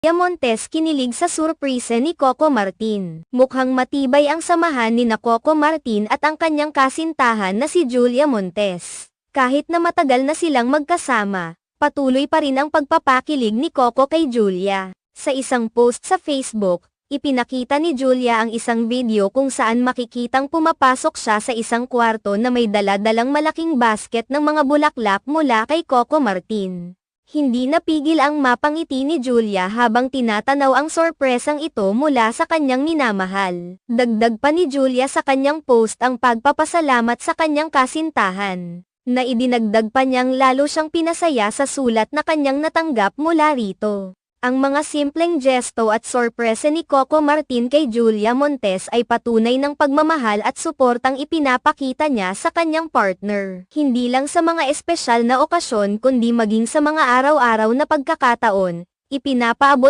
Montes kinilig sa surpresa ni Coco Martin. Mukhang matibay ang samahan ni na Coco Martin at ang kanyang kasintahan na si Julia Montes. Kahit na matagal na silang magkasama, patuloy pa rin ang pagpapakilig ni Coco kay Julia. Sa isang post sa Facebook, ipinakita ni Julia ang isang video kung saan makikitang pumapasok siya sa isang kwarto na may dala-dalang malaking basket ng mga bulaklak mula kay Coco Martin. Hindi napigil ang mapangiti ni Julia habang tinatanaw ang sorpresang ito mula sa kanyang minamahal. Dagdag pa ni Julia sa kanyang post ang pagpapasalamat sa kanyang kasintahan, na idinagdag pa niyang lalo siyang pinasaya sa sulat na kanyang natanggap mula rito. Ang mga simpleng gesto at sorpresa ni Coco Martin kay Julia Montes ay patunay ng pagmamahal at suportang ipinapakita niya sa kanyang partner. Hindi lang sa mga espesyal na okasyon kundi maging sa mga araw-araw na pagkakataon, ipinapaabot